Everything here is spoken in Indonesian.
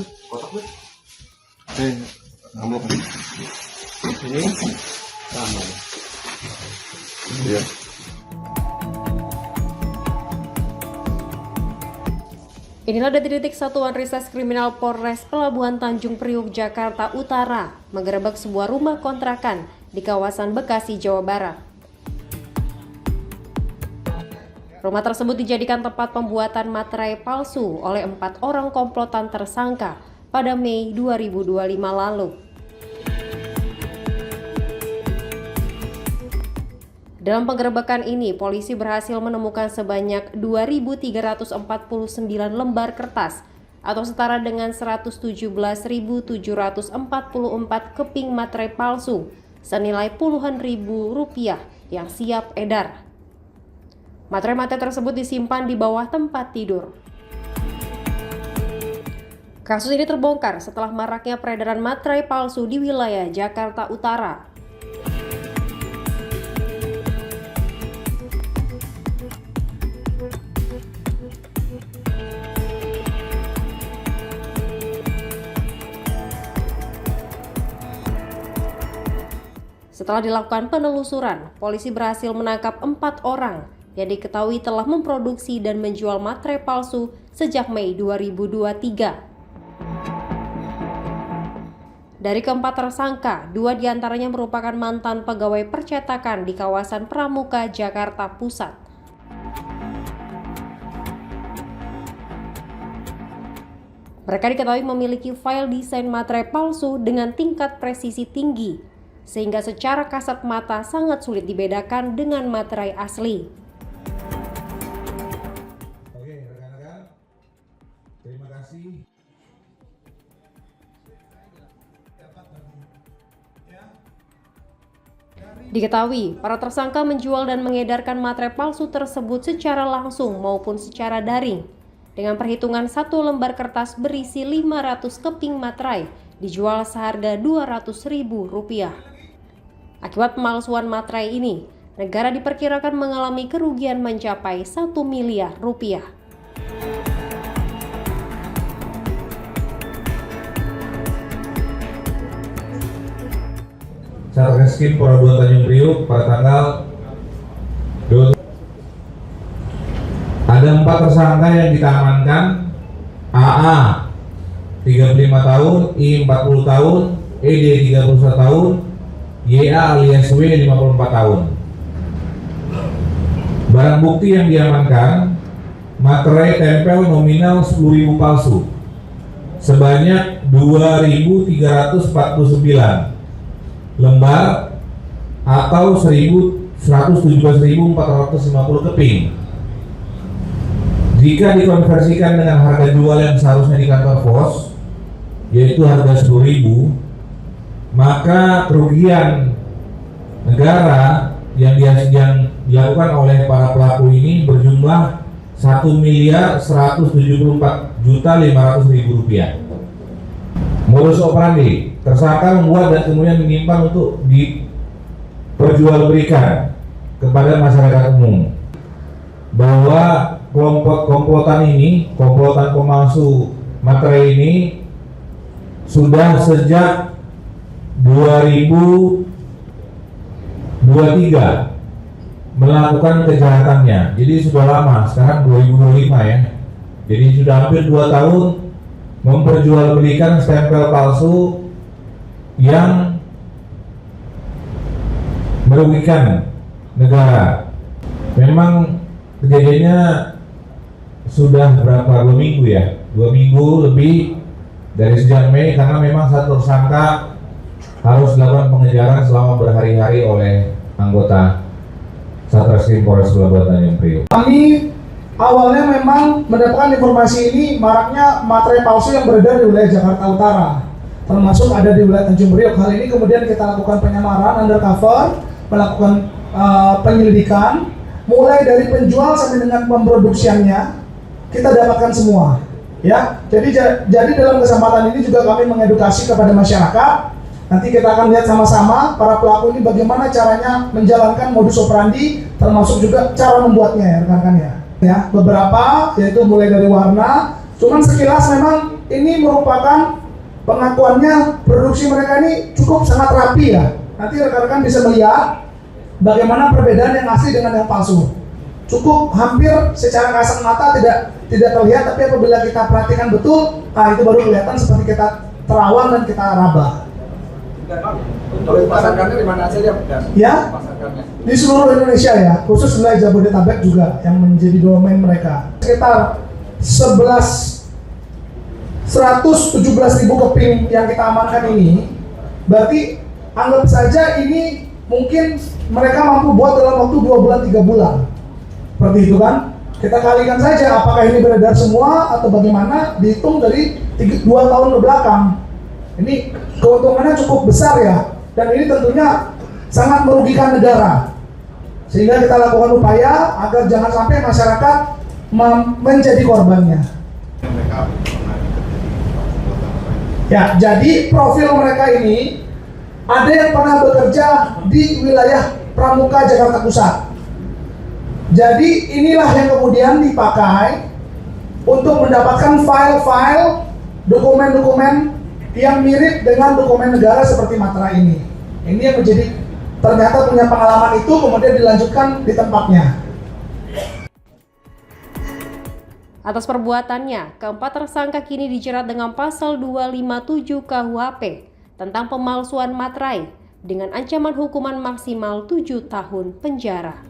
Kotak nih. Amplop. Ini sama. Iya. Inilah detik-detik Satuan Reserse Kriminal Polres Pelabuhan Tanjung Priuk, Jakarta Utara menggerebek sebuah rumah kontrakan di kawasan Bekasi, Jawa Barat. Rumah tersebut dijadikan tempat pembuatan materai palsu oleh 4 orang komplotan tersangka pada Mei 2025 lalu. Dalam penggerebekan ini, polisi berhasil menemukan sebanyak 2.349 lembar kertas atau setara dengan 117.744 keping materai palsu senilai puluhan ribu rupiah yang siap edar. Materai-materai tersebut disimpan di bawah tempat tidur. Kasus ini terbongkar setelah maraknya peredaran materai palsu di wilayah Jakarta Utara. Setelah dilakukan penelusuran, polisi berhasil menangkap 4 orang yang diketahui telah memproduksi dan menjual materai palsu sejak Mei 2023. Dari keempat tersangka, 2 diantaranya merupakan mantan pegawai percetakan di kawasan Pramuka, Jakarta Pusat. Mereka diketahui memiliki file desain materai palsu dengan tingkat presisi tinggi, sehingga secara kasat mata sangat sulit dibedakan dengan materai asli. Oke, rekan-rekan, terima kasih. Diketahui, para tersangka menjual dan mengedarkan materai palsu tersebut secara langsung maupun secara daring. Dengan perhitungan 1 lembar kertas berisi 500 keping materai dijual seharga Rp200.000. Akibat pemalsuan materai ini, negara diperkirakan mengalami kerugian mencapai 1 miliar rupiah. Satreskrim Pelabuhan Tanjung Priuk pada tanggal 2. Ada 4 tersangka yang kita amankan. AA 35 tahun, I 40 tahun, ED 31 tahun, YA alias W 54 tahun. Barang bukti yang diamankan, materai tempel nominal 10.000 palsu sebanyak 2.349 lembar atau 117.450 keping. Jika dikonversikan dengan harga jual yang seharusnya di kantor pos, yaitu harga 10.000, maka kerugian negara yang dilakukan oleh para pelaku ini berjumlah Rp1.174.500.000. Modus operandi: tersangka membuat dan kemudian menyimpan untuk diperjualbelikan kepada masyarakat umum, bahwa kelompok komplotan ini, komplotan pemalsu materai ini sudah sejak 2023 melakukan kejahatannya. Jadi sudah lama, sekarang 2025 ya. Jadi sudah hampir 2 tahun memperjualbelikan stempel palsu yang merugikan negara. Memang kejadiannya sudah berapa, 2 minggu ya, 2 minggu lebih dari sejak Mei, karena memang satu tersangka harus dilakukan pengejaran selama berhari-hari oleh anggota Satreskrim Polres Pelabuhan Tanjung Priuk. Kami awalnya memang mendapatkan informasi ini maraknya materai palsu yang beredar di wilayah Jakarta Utara, termasuk ada di wilayah Tanjung Priok. Hal ini kemudian kita lakukan penyamaran undercover, melakukan penyelidikan, mulai dari penjual sampai dengan pemproduksiannya kita dapatkan semua. Ya, jadi dalam kesempatan ini juga kami mengedukasi kepada masyarakat. Nanti kita akan lihat sama-sama para pelaku ini bagaimana caranya menjalankan modus operandi, termasuk juga cara membuatnya ya rekan-rekan ya. Beberapa yaitu mulai dari warna, cuman sekilas memang ini merupakan pengakuannya produksi mereka ini cukup sangat rapi ya. Nanti rekan-rekan bisa melihat bagaimana perbedaan yang asli dengan yang palsu. Cukup hampir secara kasat mata tidak terlihat, tapi apabila kita perhatikan betul, itu baru kelihatan seperti kita terawang dan kita raba. Untuk pasarkannya di mana saja, Ya, di seluruh Indonesia ya, khusus wilayah Jabodetabek juga yang menjadi domain mereka. Sekitar 117.000 keping yang kita amankan ini, berarti anggap saja ini mungkin mereka mampu buat dalam waktu 2 bulan 3 bulan. Seperti itu kan? Kita kalikan saja apakah ini beredar semua atau bagaimana, dihitung dari 2 tahun ke belakang. Ini keuntungannya cukup besar ya, dan ini tentunya sangat merugikan negara. Sehingga kita lakukan upaya agar jangan sampai masyarakat menjadi korbannya. Ya, jadi profil mereka ini ada yang pernah bekerja di wilayah Pramuka, Jakarta Pusat. Jadi inilah yang kemudian dipakai untuk mendapatkan file-file, dokumen-dokumen yang mirip dengan dokumen negara seperti Matra ini. Ini yang menjadi ternyata punya pengalaman itu kemudian dilanjutkan di tempatnya. Atas perbuatannya, keempat tersangka kini dijerat dengan pasal 257 KUHP tentang pemalsuan materai dengan ancaman hukuman maksimal 7 tahun penjara.